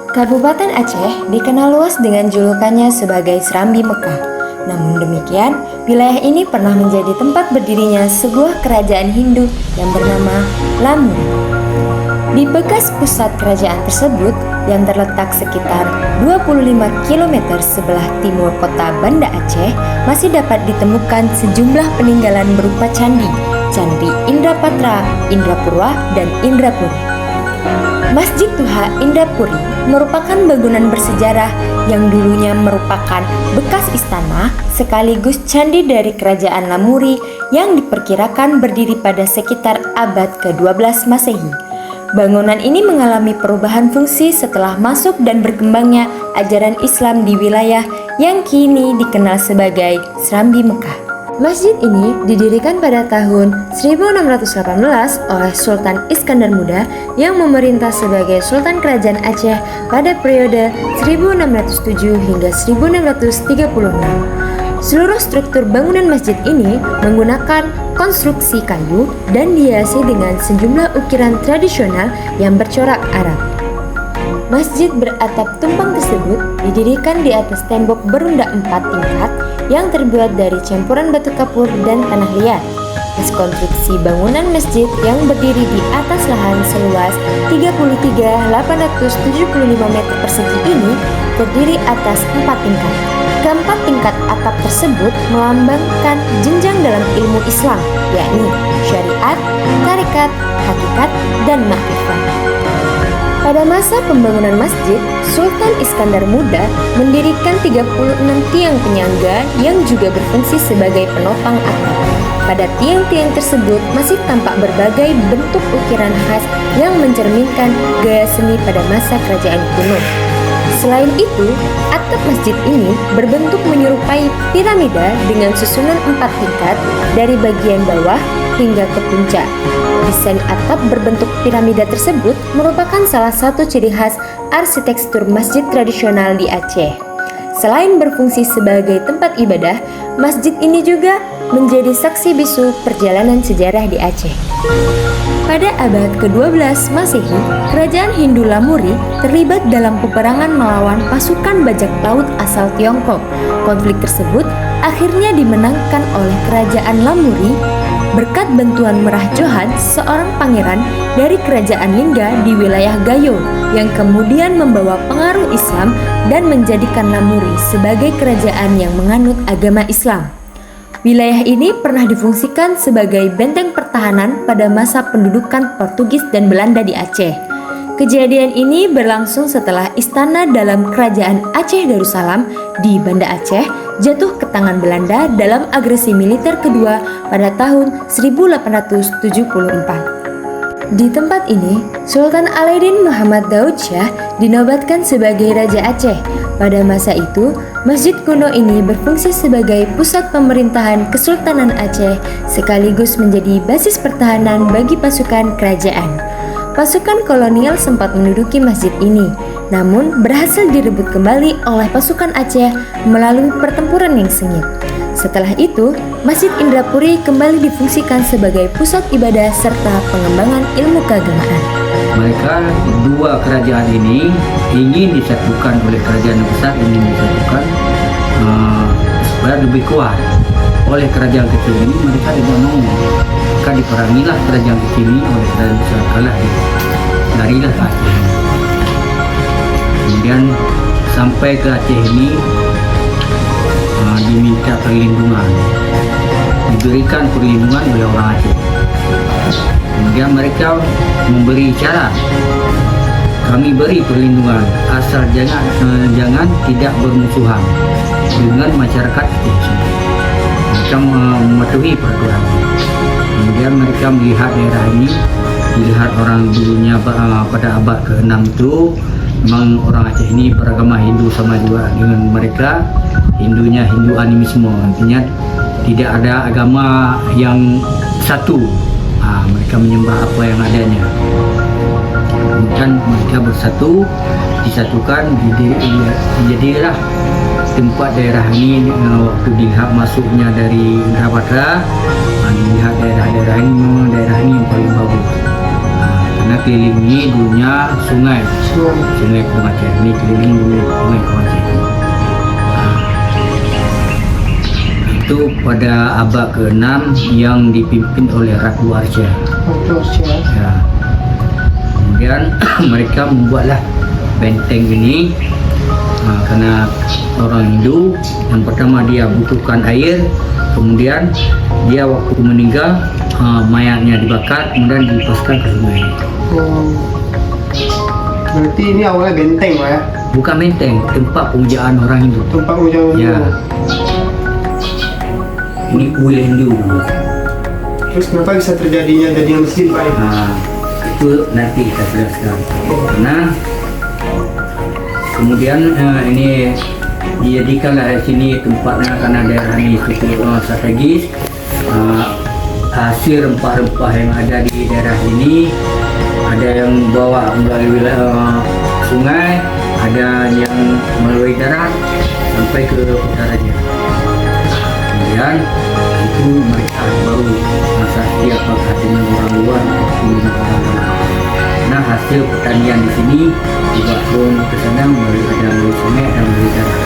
Kabupaten Aceh dikenal luas dengan julukannya sebagai Serambi Mekah. Namun demikian, wilayah ini pernah menjadi tempat berdirinya sebuah kerajaan Hindu yang bernama Lamuri. Di bekas pusat kerajaan tersebut yang terletak sekitar 25 km sebelah timur kota Banda Aceh, masih dapat ditemukan sejumlah peninggalan berupa candi Indrapatra, Indrapurwa, dan Indrapuri. Masjid Tuha Indrapuri merupakan bangunan bersejarah yang dulunya merupakan bekas istana sekaligus candi dari kerajaan Lamuri yang diperkirakan berdiri pada sekitar abad ke-12 Masehi. Bangunan ini mengalami perubahan fungsi setelah masuk dan berkembangnya ajaran Islam di wilayah yang kini dikenal sebagai Serambi Mekah. Masjid ini didirikan pada tahun 1618 oleh Sultan Iskandar Muda yang memerintah sebagai Sultan Kerajaan Aceh pada periode 1607 hingga 1636. Seluruh struktur bangunan masjid ini menggunakan konstruksi kayu dan dihiasi dengan sejumlah ukiran tradisional yang bercorak Arab. Masjid beratap tumpang tersebut didirikan di atas tembok berunda 4 tingkat yang terbuat dari campuran batu kapur dan tanah liat. Konstruksi bangunan masjid yang berdiri di atas lahan seluas 33.875 meter persegi ini terdiri atas 4 tingkat. Keempat tingkat atap tersebut melambangkan jenjang dalam ilmu Islam, yakni syariat, tarekat, hakikat, dan makrifat. Pada masa pembangunan masjid, Sultan Iskandar Muda mendirikan 36 tiang penyangga yang juga berfungsi sebagai penopang atap. Pada tiang-tiang tersebut masih tampak berbagai bentuk ukiran khas yang mencerminkan gaya seni pada masa kerajaan kuno. Selain itu, atap masjid ini berbentuk menyerupai piramida dengan susunan 4 tingkat dari bagian bawah hingga ke puncak. Desain atap berbentuk piramida tersebut merupakan salah satu ciri khas arsitektur masjid tradisional di Aceh. Selain berfungsi sebagai tempat ibadah, masjid ini juga menjadi saksi bisu perjalanan sejarah di Aceh. Pada abad ke-12 Masehi, kerajaan Hindu Lamuri terlibat dalam peperangan melawan pasukan bajak laut asal Tiongkok. Konflik tersebut akhirnya dimenangkan oleh kerajaan Lamuri berkat bantuan Merah Johan, seorang pangeran dari kerajaan Lingga di wilayah Gayo, yang kemudian membawa pengaruh Islam dan menjadikan Lamuri sebagai kerajaan yang menganut agama Islam. Wilayah ini pernah difungsikan sebagai benteng pertahanan pada masa pendudukan Portugis dan Belanda di Aceh. Kejadian ini berlangsung setelah istana dalam kerajaan Aceh Darussalam di Banda Aceh jatuh ke tangan Belanda dalam agresi militer kedua pada tahun 1874. Di tempat ini, Sultan Alaeddin Muhammad Daud Shah dinobatkan sebagai Raja Aceh. Pada masa itu, masjid kuno ini berfungsi sebagai pusat pemerintahan Kesultanan Aceh sekaligus menjadi basis pertahanan bagi pasukan kerajaan. Pasukan kolonial sempat menduduki masjid ini, namun berhasil direbut kembali oleh pasukan Aceh melalui pertempuran yang sengit. Setelah itu, Masjid Indrapuri kembali difungsikan sebagai pusat ibadah serta pengembangan ilmu keagamaan. Mereka dua kerajaan ini ingin disatukan oleh kerajaan besar, ingin disatukan supaya lebih kuat. Oleh kerajaan kecil ini mereka tidak mau, maka diperangilah kerajaan kecil ini oleh kerajaan besar, kalah larilah ke Aceh. Kemudian sampai ke Aceh ini diminta perlindungan, diberikan perlindungan oleh orang Aceh. Kemudian mereka memberi syarat, kami beri perlindungan asal jangan tidak bermusuhan dengan masyarakat kecil. Mereka mematuhi peraturan. Kemudian mereka melihat daerah ini, dilihat orang dulunya pada abad ke-6 itu memang orang Aceh ini beragama Hindu sama juga dengan mereka. Hindunya Hindu animisme, artinya tidak ada agama yang satu. Mereka menyembah apa yang adanya. Kemudian mereka bersatu, disatukan, jadilah tempat daerah ini. Waktu dilihat masuknya dari Indrapatra, dilihat daerah ini yang paling bagus. karena keliling ini dulunya sungai Pengacer. Ini keliling dulu sungai Pengacer. Itu pada abad ke-6 yang dipimpin oleh Ratu Arsya. Ya. Kemudian mereka membuatlah benteng ini karena orang Hindu yang pertama dia butuhkan air, kemudian dia waktu meninggal mayatnya dibakar kemudian dilepaskan ke sungai. Berarti ini awalnya benteng lah ya? Bukan benteng, tempat pemujaan orang Hindu. Tempat pemujaan Ya. Ini kuil Hindu. Terus kenapa bisa terjadinya jadinya masjid Pak? Itu nanti kita jelaskan. Nah, kemudian ini dijadikanlah di sini tempatnya karena daerah ini cukup strategis. Hasil rempah-rempah yang ada di daerah ini ada yang bawa melalui sungai, ada yang melalui darat sampai ke kota raja. Kemudian itu mereka baru transaksi apakah dengan orang luar ataupun dengan orang dalam. Nah, hasil pertanian di sini juga pun ke sana melalui sungai dan melalui darat.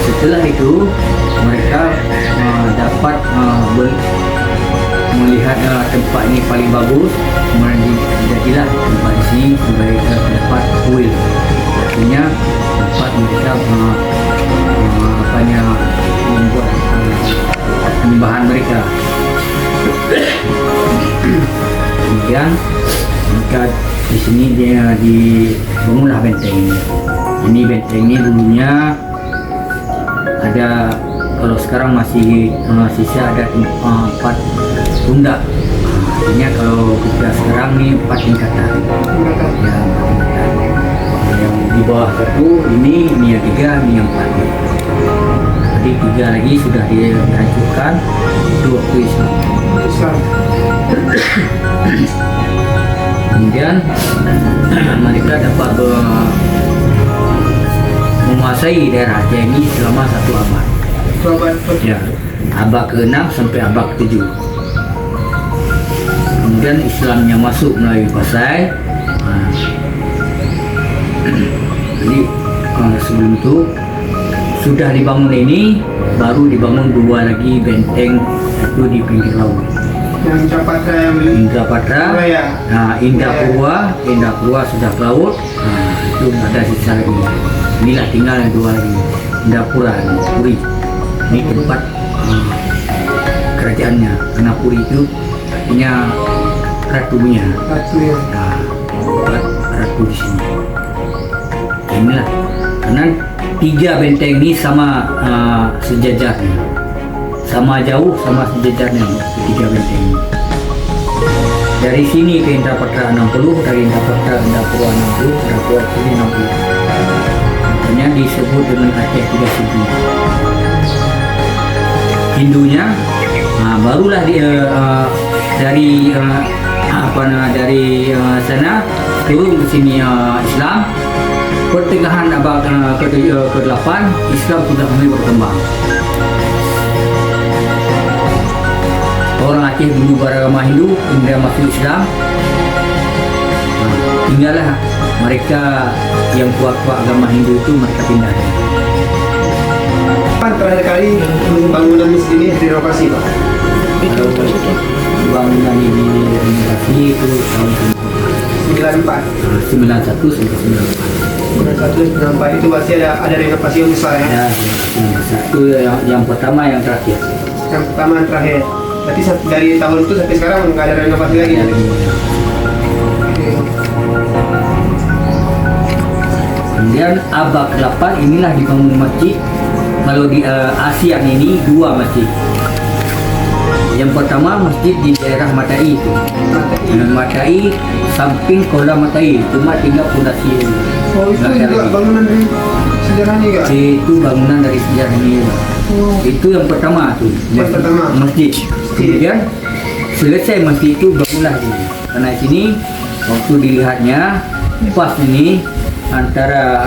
Setelah itu mereka dapat melihat tempat ini paling bagus, kemudian jadilah tempat di sini sebagai tempat kuil. Artinya tempat mereka membuat penyembahan mereka. Kemudian mereka di sini dia dibangunlah benteng ini. Ini benteng ini dulunya ada, kalau sekarang masih sisa ada 4 pundak. Artinya kalau kita sekarang ini 4 tingkatan. Ya, 4 tingkatan. Yang di bawah satu ini yang 3, ini yang 4. Jadi 3 lagi sudah dihancurkan. Itu waktu Islam. Kemudian mereka dapat menguasai daerah Aceh ini selama 1 abad. Ya, abad ke-6 sampai abad ke-7. Kemudian Islamnya masuk melalui Pasai. Jadi sebelum itu sudah dibangun ini, baru dibangun 2 lagi benteng itu di pinggir laut. Yang Indrapatra yang Indrapatra, Indrapura sudah ke laut. Itu ada sisa lagi. Inilah tinggal yang 2 lagi. Indrapura, Puri. Ini tempat kerajaannya. Karena Puri itu artinya ratunya. Tempat ratu di sini. Inilah. Karena 3 benteng ini sama sejajarnya. Sama jauh, sama sejajarnya 3 benteng ini. Dari sini ke Indrapatra 60, dari Indrapatra ke Indrapura 60, Indrapura sini 60. Makanya disebut dengan Aceh 3 Suku. Hindunya barulah dari sana turun ke sini Islam. Pertengahan abad ke-8 Islam sudah mulai berkembang. Orang Aceh dulu beragama Hindu, kemudian masuk Islam. Tinggallah mereka yang kuat-kuat agama Hindu itu mereka pindah. Kapan terakhir kali bangunan masjid ini direnovasi Pak? Kalau bangunan ini renovasi itu tahun 91 sampai 91 itu pasti ada renovasi yang besar ya? Ya, satu yang pertama yang terakhir. Yang pertama yang terakhir. Berarti dari tahun itu sampai sekarang nggak ada renovasi lagi? Ya, lagi. Kemudian abad ke-8 inilah dibangun masjid. Kalau di Asia ini 2 masjid. Yang pertama masjid di daerah Matai itu. Matai samping kolam Matai, cuma tinggal fondasi. Oh, itu juga bangunan dari sejarahnya juga? Itu bangunan dari sejarahnya. Itu yang pertama tuh. Yang pertama? Masjid. Kemudian selesai masjid itu bangunlah ini. Karena sini waktu dilihatnya pas ini antara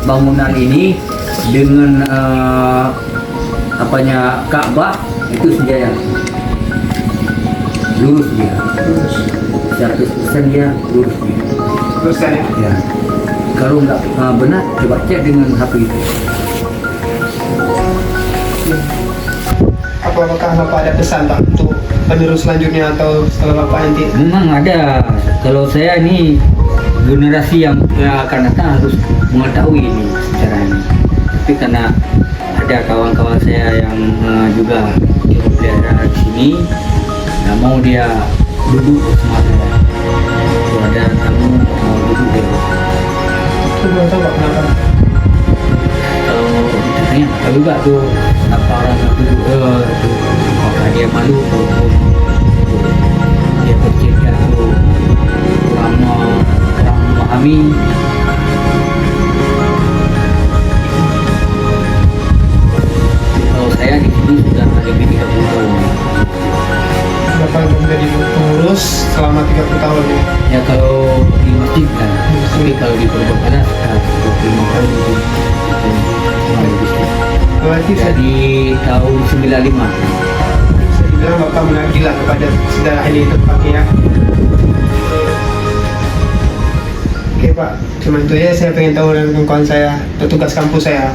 bangunan ini dengan Ka'bah itu sejajar. lurus dia. Terus 100% dia lurus dia. terus kan ya. Ya. Kalau nggak benar, coba cek dengan HP itu. Apakah Bapak ada pesan Pak untuk penerus selanjutnya atau setelah Bapak nanti? Memang ada. Kalau saya ini generasi yang akan datang harus mengetahui ini secara ini. Tapi karena ada kawan-kawan saya yang juga pelihara di sini, nggak mau dia duduk bersama saya. Kalau ada tamu mau duduk dia. Itu belum tahu Pak kenapa. Kalau ditanya, tahu juga tuh apa orang yang duduk tuh, apakah dia malu ataupun dia bercerita tuh kurang memahami. Kalau saya di sini sudah lebih 30 tahun. Bapak menjadi pengurus selama 30 tahun ya. Ya kalau di masjid kan, tapi kalau di perbakaran 25 tahun itu Berarti jadi tahun 95. bisa dibilang Bapak mengabdilah kepada saudara ini tempatnya ya. Oke Pak, cuma itu ya saya pengen tahu dengan kawan saya, petugas kampus saya.